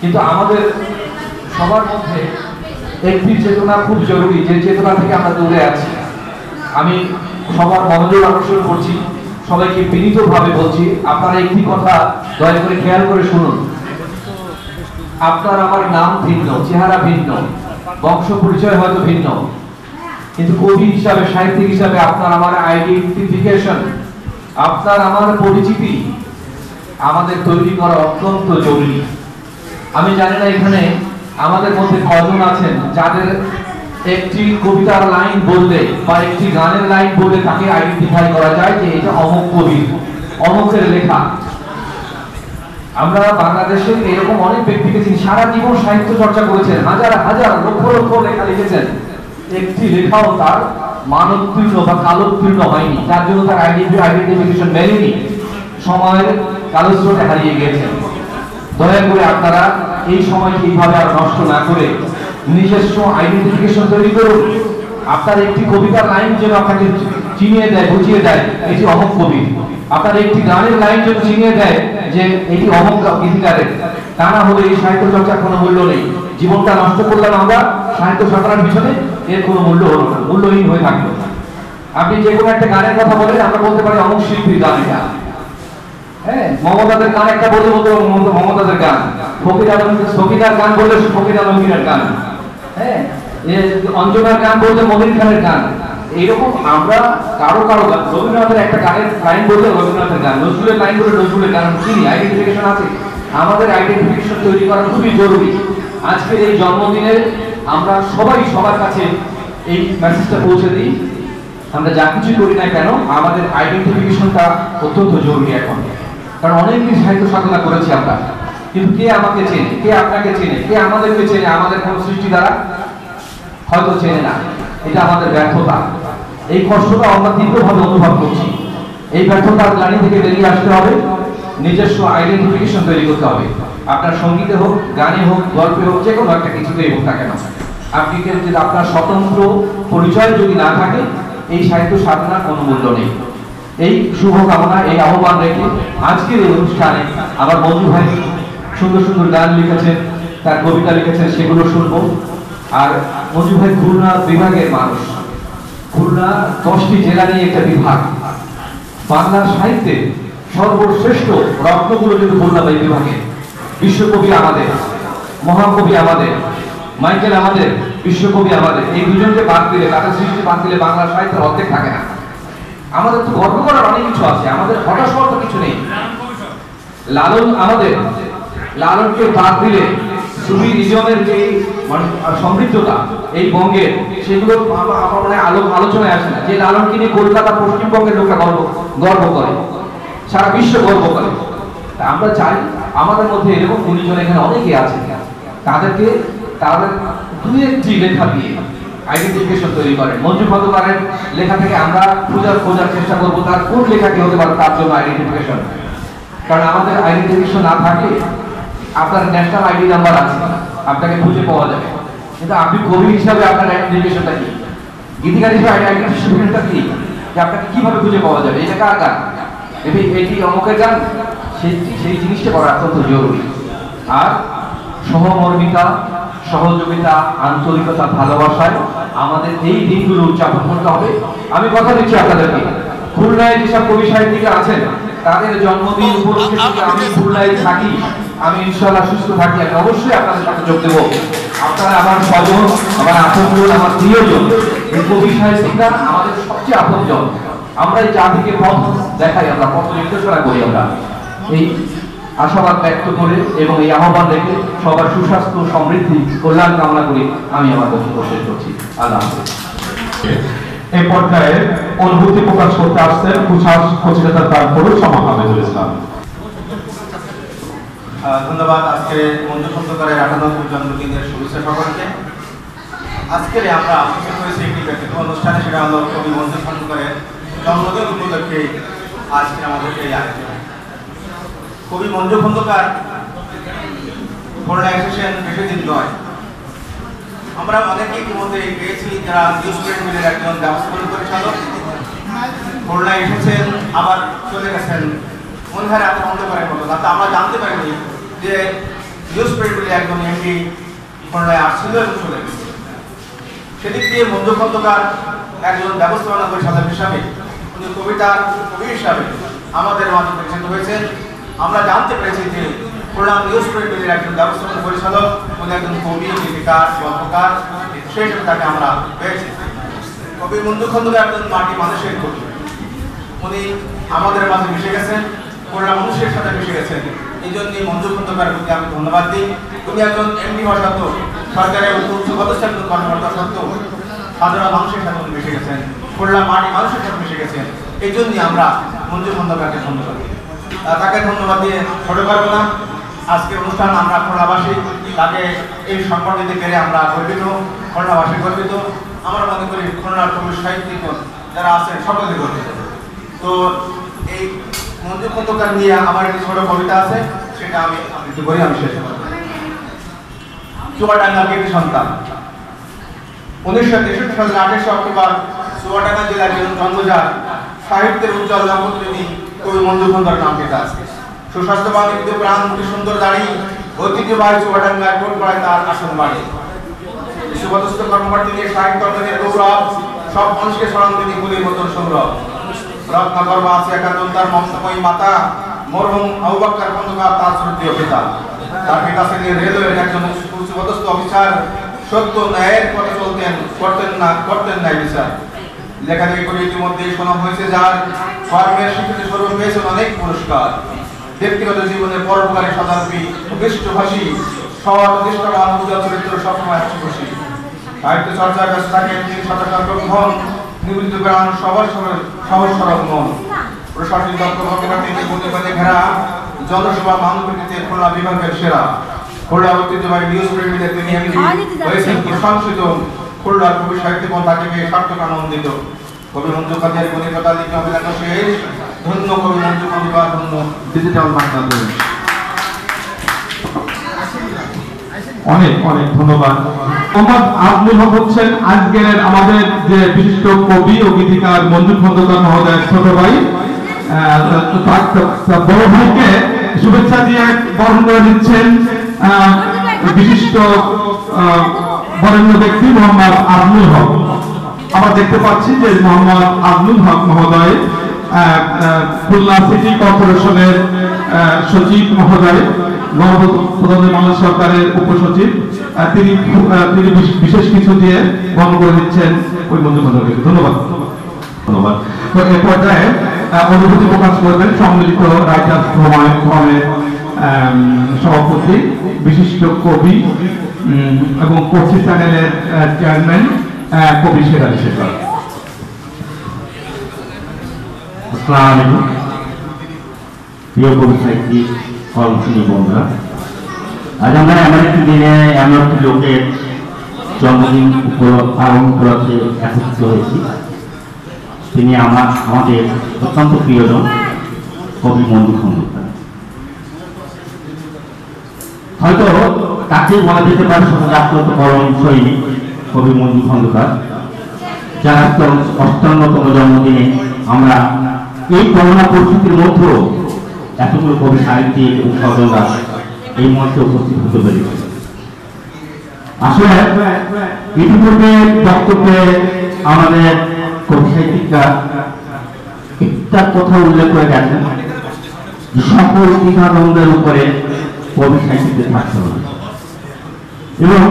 কিন্তু আমাদের সবার মধ্যে একটি চেতনা খুব জরুরি, যে চেতনা থেকে আমরা দূরে আছি। আমি সবার মনোযোগ আকর্ষণ করছি, সবাইকে বিনীতভাবে বলছি, আপনারা একটি কথা দয়া করে খেয়াল করে শুনুন। আপনার আমার নাম ভিন্ন, চেহারা ভিন্ন, বংশ পরিচয় হয়তো ভিন্ন, কিন্তু কবি হিসাবে, সাহিত্যিক হিসাবে আপনার আমার আইডেন্টিফিকেশন, আপনার আমার পরিচিতি আমাদের তৈরি করা অত্যন্ত জরুরি। আমি জানি না এখানে আমাদের মধ্যে কজন আছেন যাদের একটি কবিতার লাইন বললে বা একটি গানের লাইন বললে তাকে আইডেন্টিফাই করা যায় যে এটা অমুক কবি, অমুকের লেখা। আমরা বাংলাদেশে এরকম অনেক ব্যক্তিকে চিনি, সারা জীবন সাহিত্য চর্চা করেছেন, হাজার হাজার লক্ষ লক্ষ লেখা লিখেছেন, একটি লেখাও তার মানোত্তীর্ণ বা কালোত্তীর্ণ হয়নি, তার জন্য তার আইডেন্টিফিকেশন মেলেনি, সময়ের কালস্রোতে হারিয়ে গিয়েছেন। দয়া করে আপনারা এই সময়কে এইভাবে আর নষ্ট না করে নিজস্ব আইডেন্টিফিকেশন তৈরি করুন। আপনার একটি কবিতার লাইন যেন আপনাকে চিনিয়ে দেয়, বুঝিয়ে দেয় এটি অমুক কবি। আপনার একটি গানের লাইন যেন চিনিয়ে দেয় যে এটি অমুক গীতিকারের। তা না হলে এই সাহিত্য চর্চার কোনো মূল্য নেই। জীবনটা নষ্ট করলাম আমরা সাহিত্য চর্চার পিছনে, এর কোনো মূল্য হলো না, মূল্যহীন হয়ে থাকলো। আপনি যে কোনো একটা গানের কথা বলেন, আমরা বলতে পারি অমুক শিল্পীর গান এটা। হ্যাঁ, মমতাদের গান একটা বলতে বলতে মমতাদের গান, ফকিরার গান বললে ফকির আলমগীরের গান, হ্যাঁ, অঞ্জনার গান বলতে মনির খানের গান। এইরকম আমরা কারো কারো গান, রবীন্দ্রনাথের একটা গানের লাইন বললে রবীন্দ্রনাথের গান, নজরুলের লাইন বললে নজরুলের গান। চিনি, আইডেন্টিফিকেশন আছে। আমাদের আইডেন্টিফিকেশন তৈরি করা খুবই জরুরি। আজকের এই জন্মদিনে আমরা সবাই সবার কাছে এই মেসেজটা পৌঁছে দিই, আমরা যা কিছু করি না কেন আমাদের আইডেন্টিফিকেশনটা অত্যন্ত জরুরি এখন। কারণ অনেকদিন সাহিত্য সাধনা করেছি আমরা, কিন্তু কে আমাকে চেনে, কে আপনাকে চেনে, কে আমাদেরকে চেনে, আমাদের কোন সৃষ্টি দ্বারা হয়তো চেনে না। এটা আমাদের ব্যর্থতা। এই কষ্টটা আমরা তীব্রভাবে অনুভব করছি। এই ব্যর্থতার গ্লানি থেকে বেরিয়ে আসতে হবে, নিজস্ব আইডেন্টিফিকেশন তৈরি করতে হবে। আপনার সঙ্গীতে হোক, গানে হোক, গল্পে হোক, যে কোনো একটা কিছুতেই হোক না কেন, আপনি যদি আপনার স্বতন্ত্র পরিচয় যদি না থাকে, এই সাহিত্য সাধনার কোনো মূল্য নেই। এই শুভকামনা, এই আহ্বান রেখে আজকের এই অনুষ্ঠানে আমার মঞ্জু ভাই সুন্দর সুন্দর গান লিখেছেন, তার কবিতা লিখেছেন, সেগুলো শুনবো। আর মঞ্জু ভাই খুলনা বিভাগের মানুষ, খুলনা 10টি জেলা নিয়ে একটা বিভাগ। বাংলা সাহিত্যে সর্বশ্রেষ্ঠ রত্নগুলো কিন্তু খুলনা বিভাগে। বিশ্বকবি আমাদের, মহাকবি আমাদের, মাইকেল আমাদের, বিশ্বকবি আমাদের, এই দুজনকে বাদ দিলে, তাদের সৃষ্টি বাদ দিলে বাংলা সাহিত্যের অর্ধেক থাকে না। আমাদের তো গর্ব করার অনেক কিছু আছে, আমাদের হতাশ হওয়ার তো কিছু নেই। লালন আমাদের, লালনকে বাদ দিলে সুবি নিজমের যে সমৃদ্ধতা এই বঙ্গের, সেগুলো আমার মনে আলোচনায় আসে না। যে লালনকে নিয়ে কলকাতা পশ্চিমবঙ্গের লোকরা গর্ব করে, সারা বিশ্ব গর্ব করে। আমরা চাই আমাদের মধ্যে এরকম গুণীজন এখানে অনেকে আছে, তাদের দুই একটি লেখা দিয়ে আইডেন্টিফিকেশন তৈরি করেন। মঞ্জু খন্দকারের লেখা থেকে আমরা খোঁজার চেষ্টা করবো তার কোন লেখা কি হতে পারে, তার জন্য আইডেন্টিফিকেশন। কারণ আমাদের আইডেন্টিফিকেশন না থাকে, আপনার ন্যাশনাল আইডি নাম্বার আছে, আপনাকে খুঁজে পাওয়া যাবে, কিন্তু আপনি কবি হিসাবে আপনার আইডেন্টিফিকেশনটা কি, গীতিকার হিসাবে আইডেন্টিফিকেশনটা কি, যে আপনাকে কিভাবে খুঁজে পাওয়া যাবে, এটা কার গান, এটি অমুকের গান, সেই জিনিসটা করা অত্যন্ত জরুরি। আর সহমর্মিতা, সহযোগিতা, আন্তরিকতা, ভালোবাসায় আমাদের এই দিনগুলো উদযাপন করতে হবে। আমি কথা দিচ্ছি আপনাদেরকে, খুলনায় যেসব কবি সাহিত্যিকরা আছেন তাদের জন্মদিন উপলক্ষে আমি খুলনায় থাকি, আমি ইনশাআল্লাহ সুস্থ থাকি, আমি অবশ্যই আপনাদের সাথে যোগ দেবো। আপনারা আমার স্বজন, আমার আপনজন, আমার প্রিয়জন, এই কবি সাহিত্যিকরা আমাদের সবচেয়ে আপনজন। আমরা এই জাতিকে পথ দেখাই, আমরা পথ নির্দেশনা করি। আমরা এই আশাবাদ ব্যক্ত করে এবং এই আহ্বান রেখে সবার সুস্বাস্থ্য, সমৃদ্ধি, কল্যাণ কামনা করে আমি আমার বক্তব্য শেষ করছি। আল্লাহ হাফেজ। এই পর্যায়ে অনুভূতি প্রকাশ করতে আসছেন কুশাস ফজিলতার তার পুরুষ হামিদুল ইসলাম। ধন্যবাদ। আজকে মঞ্জু খন্দকারের 98 জন্মদিনের শুভেচ্ছা সকলকে। আজকের আমরা উপস্থিত হয়েছি একটি ব্যক্তিগত অনুষ্ঠানে, সেটা হলো কবি মঞ্জু খন্দকারের জন্মদিন উপলক্ষে আজকে আমাদের এই আয়োজন। কবি মঞ্জু খন্দকার খুলনায় এসেছেন বেশি দিন নয়, আমরা অনেকে ইতিমধ্যে পেয়েছি যারা নিউজ প্রিন্ট মিলের একজন ব্যবস্থাপনা পরিচালক, খুলনায় এসেছেন আবার চলে গেছেন, মন ঘরে এত খন্দকারের মতো। তাতে আমরা জানতে পারিনি যে নিউজ প্রিন্ট মিলের একজন এমডি খুলনায় আসছিল এবং চলে গেছে। সেদিক দিয়ে মঞ্জু খন্দকার একজন ব্যবস্থাপনা পরিচালক হিসাবে, উনি কবি হিসাবে আমাদের মাঝে পরিচিত হয়েছেন। আমরা জানতে পেরেছি যে খুলনা নিউজ প্রিন্ট মিলের একজন ব্যবস্থাপনা পরিচালক, উনি একজন কবি, গীতিকার, গল্পকার, সেই হিসেবে তাকে আমরা পেয়েছি। কবি মঞ্জু খন্দকার একজন মাটি মানুষের কবি, উনি আমাদের মাঝে মিশে গেছেন, খুলনা মানুষের সাথে মিশে গেছেন। এই জন্যই মঞ্জু খন্দকারের প্রতি আমি ধন্যবাদ দিই। উনি একজন এমডি হওয়া সত্ত্বেও, সরকারের উচ্চ পদস্থ একজন কর্মকর্তা সত্ত্বেও সাধারণ মানুষের সাথে উনি মিশে গেছেন, খুলনা মাটি মানুষের সাথে মিশে গেছেন। এই জন্যই আমরা মঞ্জু খন্দকারকে ধন্যবাদ দিই। তাকে ধন্যবাদ দিয়ে ছোট করবো না। আজকের অনুষ্ঠান আমরা খুলনাবাসী, তাকে এই সম্মান দিতে পেরে আমরা গর্বিত, খুলনাবাসী গর্বিত। আমরা মনে করি খুলনার কবি সাহিত্যিক যারা আছেন সকলে গর্বিত। তো এই মঞ্জু খন্দকার নিয়ে আমার একটি ছোট কবিতা আছে, সেটা আমি একটু বলি, আমি শেষ করব। চুয়াডাঙ্গার কৃতি সন্তান। 1963 সালের 28 অক্টোবর চুয়াডাঙ্গা জেলার জন্মজাত সাহিত্যের উজ্জ্বল নক্ষত্রী কবি মঞ্জু খন্দকার নাম পেতে আছে। সুস্বাস্থ্যবান, কিন্তু প্রাণ, মুখে সুন্দর দাড়ি, ঐতিহ্যবাহী চুয়াডাঙ্গায় কোটপাড়ায় তার আসন বাড়ি। বিশ্বপদস্থ কর্মকর্তা নিয়ে সাহিত্য অর্জনের গৌরব, সব মানুষকে স্মরণ তিনি গুলির মতন সংগ্রহ। রত্নগর্ভ আছে একান্তন তার মমতাময়ী মাতা, মরহুম আবু বকর খন্দকার তার শ্রদ্ধেয় পিতা। তার পিতা ছিলেন রেলওয়ের একজন উচ্চপদস্থ অফিসার, সত্য ন্যায়ের পথে চলতেন, করতেন ন্যায় বিচার। লেখালেখি করে ইতিমধ্যে শোনা হয়েছে যার, কর্মের স্বীকৃতি স্বরূপ পেয়েছেন অনেক পুরস্কার। ব্যক্তিগত জীবনে পরোপকারী, সদারূপী, পৃষ্ঠভাষী, সৎ, নিষ্ঠাবান, উজ্জ্বল চরিত্র, সবসময় হাসি খুশি। সাহিত্য চর্চার কাছে থাকেন তিনি সদাচার গ্রহণ, নিবৃত্ত প্রাণ, সহজ সরল মন। প্রশাসনিক দক্ষতা তিনি প্রতিবাদে ঘেরা, জনসভা মানবীতে খুলনা বিভাগের সেরা। খুলনা ঐতিহ্যবাহী নিউজ প্রিন্ট মিলে তিনি হয়েছেন প্রশংসিত। খুলনার কবি সাহিত্যিক তাকে পেয়ে সার্থক আনন্দিত। কবি মঞ্জু খন্দকার গণিকতা লিখে অভিযান শেষ। ধন্য কবি মঞ্জু খন্দকার, ধন্য ডিজিটাল বাংলাদেশ। অনেক অনেক ধন্যবাদ। মোহাম্মদ আব্দুল হক হচ্ছেন আজকের আমাদের যে বিশিষ্ট কবি ও গীতিকার মঞ্জু খন্দকার মহোদয়ের ছোট ভাই। বড় ভাইকে শুভেচ্ছা দিয়ে বরণ করে দিচ্ছেন বিশিষ্ট বরেণ্য ব্যক্তি মোহাম্মদ আজমুল হক। আমরা দেখতে পাচ্ছি যে মোহাম্মদ আজমুল হক মহোদয় খুলনা সিটি কর্পোরেশনের সচিব মহোদয়, গণপ্রজাতন্ত্রী বাংলাদেশ সরকারের উপসচিব, তিনি বিশেষ কিছু দিয়ে বরণ করে দিচ্ছেন ওই বন্ধুবান্ধবকে। ধন্যবাদ। ধন্যবাদ। তো এ পর্যায়ে অনুভূতি প্রকাশ করবেন সম্মিলিত রাইটার্স ফোরামের সভাপতি, বিশিষ্ট কবি এবং কোচি চ্যানেলের চেয়ারম্যান কবি শেরাজ শেখর। আসসালামু আলাইকুম প্রিয় কবি সাহিত্যিক কর্মসূচি বন্ধুরা, আজ আমরা এমন একটি দিনে এমন একটি লোকের জন্মদিন পালন উপলক্ষে একত্রিত হয়েছি। তিনি আমাদের অত্যন্ত প্রিয়জন কবি মঞ্জু খন্দকার। হয়তো তাকে বলা যেতে পারে জাগ্রত কলম সৈনিক কবি মঞ্জু খন্দকার, যার ৫৮তম জন্মদিনে আমরা এই করোনা পরিস্থিতির মধ্যেও এতগুলো কবি সাহিত্যিক এবং স্বজনরা এই মঞ্চে উপস্থিত হতে পেরেছে। আসলে ইতিপূর্বে বক্তব্যে আমাদের কবি সাহিত্যিকরা একটা কথা উল্লেখ করে গেছেন যে সকল দ্বিধাদ্বন্দ্বের উপরে কবি সাহিত্যিকদের থাকতে হবে, এবং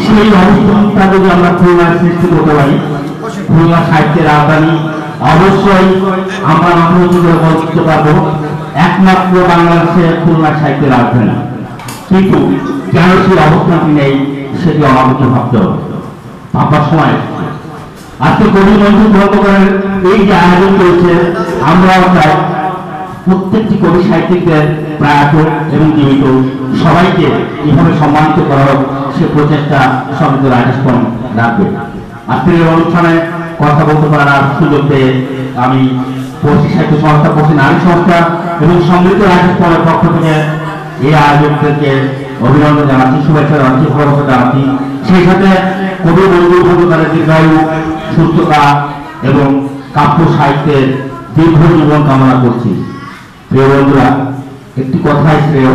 সেই অবস্থানটা যদি আমরা খুলনার সৃষ্টি করতে পারি, খুলনা সাহিত্যের রাজধানী, অবশ্যই আমরা মাথা উঁচু করে বলতে পারবো একমাত্র বাংলাদেশে খুলনা সাহিত্যের রাজধানী। কিন্তু কেন সেই অবস্থানটি নেই সেটি আমাদেরকে ভাবতে হবে, ভাববার সময়। আজকে কবি মঞ্জু খন্দকারের এই যে আয়োজন করেছে, আমরাও চাই প্রত্যেকটি কবি সাহিত্যিকদের প্রয়াত এবং জীবিত সবাইকে এভাবে সম্মানিত করা হোক, সে প্রচেষ্টা সমৃদ্ধ রাইটার্স ফোরাম রাখবে। আজকের এই অনুষ্ঠানে কথা বলতে পারার সুযোগ পেয়ে আমি পশ্চিম সাহিত্য সংস্থা, পশ্চিম নারী সংস্থা এবং সমৃদ্ধ রাইটার্স ফোরামের পক্ষ থেকে এই আয়োজকদেরকে অভিনন্দন জানাচ্ছি, শুভেচ্ছা জানাচ্ছি, ভালোবাসা জানাচ্ছি। সেই সাথে কবি মঞ্জু খন্দকারের দীর্ঘায়ু, সুস্থতা এবং কাব্য সাহিত্যের দীর্ঘ জীবন কামনা করছি। প্রিয় বন্ধুরা, একটি কথাই শ্রেয়,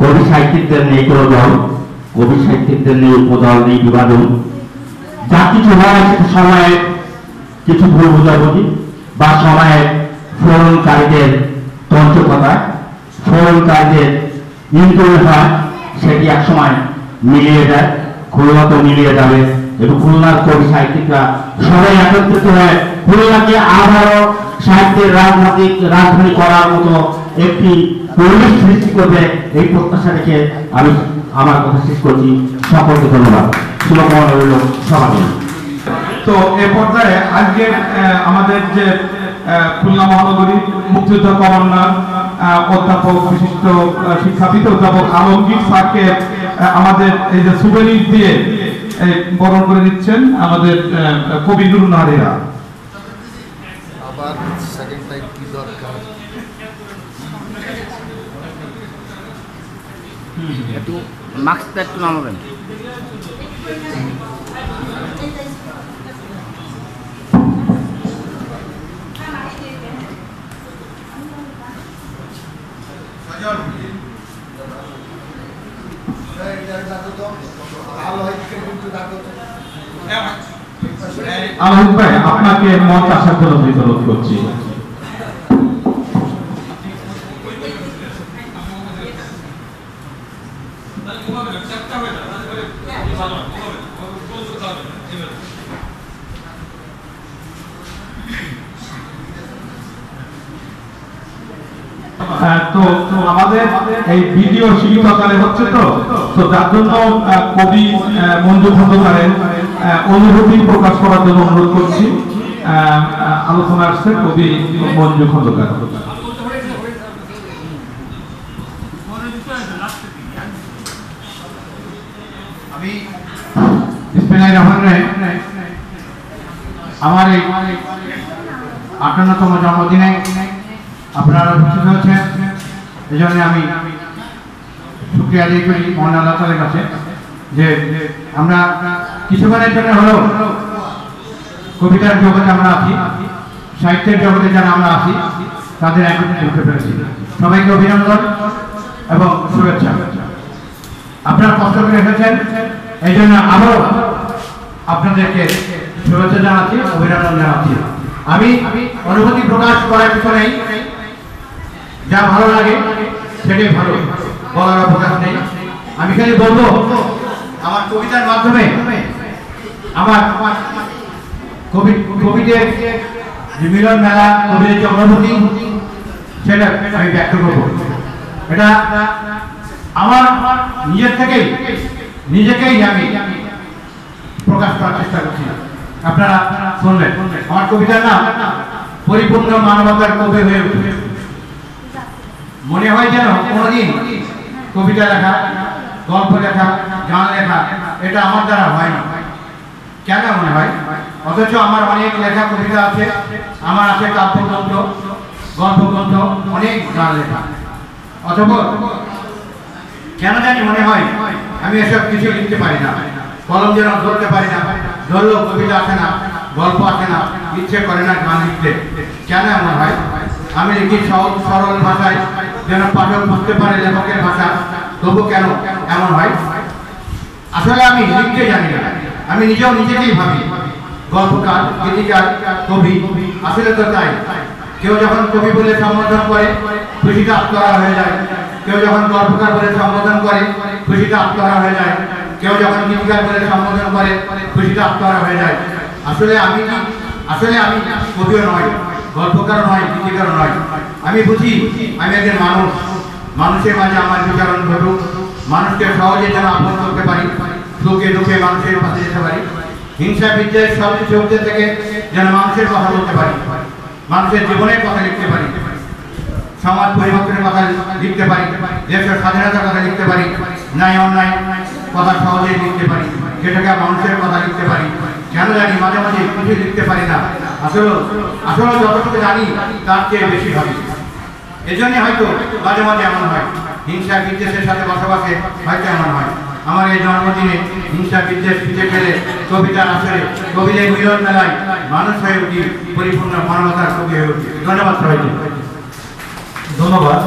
কবি সাহিত্যিকদের নেই কোনো দল, কবি সাহিত্যিকদের নেই উপদল, নেই বিভাজন। যা কিছু হয় সেটা সময়ে কিছু ভুল বোঝাবুঝি বা সময়ে ফোরনকারীদের তন্ত্রকতা, ফোরনকারীদের ইন্দ্রিয় হয়, সেটি একসময় মিলিয়ে যায়, খুলনা তো মিলিয়ে যাবে। এবং খুলনার কবি সাহিত্যিকরা সবাই একত্রিত হয়ে খুলনাকে আবারও সাহিত্যের রাজধানী করার মতো একটি পরিবেশ সৃষ্টি করবে, এই প্রত্যাশা রেখে আমি আমার কথা শেষ করছি। সকলকে ধন্যবাদ, শুভকামনা রইল সবাই। তো এ পর্যায়ে আজকে আমাদের যে খুলনা মহানগরী মুক্তিযোদ্ধা কমান্ডার অধ্যাপক, বিশিষ্ট শিক্ষাবিদ অধ্যাপক আলমগীর স্যারকে আমাদের এই যে সুবেনির দিয়ে বরণ করে দিচ্ছেন আমাদের কবি নুরুন নারীরা। আবার সেকেন্ড টাইম কি দরকার? একটু মাস্কটা একটু নামাবেন। আলম ভাই, আপনাকে মঞ্চ আসার জন্য অনুরোধ করছি। তো আমাদের এই ভিডিও সীমিতকালে হচ্ছে, তো যার জন্য কবি মঞ্জু খন্দকারের অনুভূতি প্রকাশ করার জন্য অনুরোধ করছি। আলোচনা আসছে কবি মঞ্জু খন্দকার। আমার এই ৫৮তম জন্মদিনে আপনারা উপস্থিত হয়েছেন, এই জন্য আমি শুকরিয়া আদায় করি মহান আল্লাহ তাআলার কাছে যে আমরা কিছুক্ষণের জন্য হলেও কবিতার জগতে আমরা আছি। সাহিত্যের জগতে যারা আমরা আছি তাদের একত্রে উঠে পেরেছি। সবাইকে অভিনন্দন এবং শুভেচ্ছা। আপনারা কষ্ট করে এসেছেন, এই জন্য আবারও আপনাদেরকে শুভেচ্ছা জানাচ্ছি, অভিনন্দন জানাচ্ছি। আমি অনুভূতি প্রকাশ করার পিছনেই যা ভালো লাগে সেটাই ভালো, বলার প্রকাশ নেই। আমি খালি বলবো আমার কবিতার মাধ্যমে আমার কবিদের যে মিলন মেলা, কবিদের যে অনুভূতি সেটা আমি ব্যক্ত করবো। এটা আমার নিজেকেই আমি প্রকাশ করার চেষ্টা করছি। আপনারা শুনলেন আমার কবিতার নাম পরিপূর্ণ মানবতার কবি হয়ে উঠবে। মনে হয় যেন কোনোদিন কবিতা লেখা, গল্প লেখা, গান লেখা এটা আমার দ্বারা হয় না। কেন মনে হয়? অথচ আমার অনেক লেখা কবিতা আছে, আমার আছে কাব্যগ্রন্থ, গল্পগ্রন্থ, অনেক গান লেখা। অথবা কেন জানি মনে হয় আমি এসব কিছু লিখতে পারি না, কলম যেন ধরতে পারি না, ধরলেও কবিতা আসে না, গল্প আসে না, ইচ্ছে করে না গান লিখতে। কেন এমন হয়? আমি লিখি সহজ সরল ভাষায়, যেন পাঠক বুঝতে পারে লেখকের ভাষা, তবু কেন এমন হয়? আসলে আমি লিখতে জানি না, আমি নিজেকেই ভাবি গল্পকার, গীতিকার, কবি। আসলে তো তাই। কেউ যখন কবি বলে সম্বোধন করে খুশিটা আত্মহারা হয়ে যায়, কেউ যখন গল্পকার বলে সম্বোধন করে খুশিটা আত্মহারা হয়ে যায়, কেউ যখন গীতিকার বলে সম্বোধন করে খুশিটা আত্মহারা হয়ে যায়। আসলে আমি কবিও নয়, গল্পকারও নয়, গীতিকারও নয়। আমি বুঝি আমি একজন মানুষ, মানুষের মাঝে আমার বিচরণ ঘটুক, মানুষকে সহজে যেন আপন করতে পারি, সুখে দুঃখে মানুষের পাশে যেতে পারি, হিংসা বিদ্বেষ সব কিছু থেকে যেন মানুষের কথা বলতে পারি, মানুষের জীবনের কথা লিখতে পারি, সমাজ পরিবর্তনের কথা লিখতে পারি, দেশের স্বাধীনতার কথা লিখতে পারি, ন্যায় অন্যায় কথা সহজেই লিখতে পারি, যেটাকে মানুষের কথা লিখতে পারি। কেন জানি মাঝে মাঝে কিছু লিখতে পারি না, আসলে যতটুকু জানি তার চেয়ে বেশি ভাবি। এজন্য হয়তো মাঝে মাঝে এমন হয়, হিংসা বিদ্বেষের সাথে বসবাসে হয়তো এমন হয়। আমার এই জন্মদিনে হিংসা বিদ্বেষ পিছিয়ে ফেলে কবিতার আসরে, কবিদের মিলন মেলায় মানুষ হয়ে উঠি, পরিপূর্ণ মানবতার কবি হয়ে উঠি। ধন্যবাদ সবাইকে। ধন্যবাদ।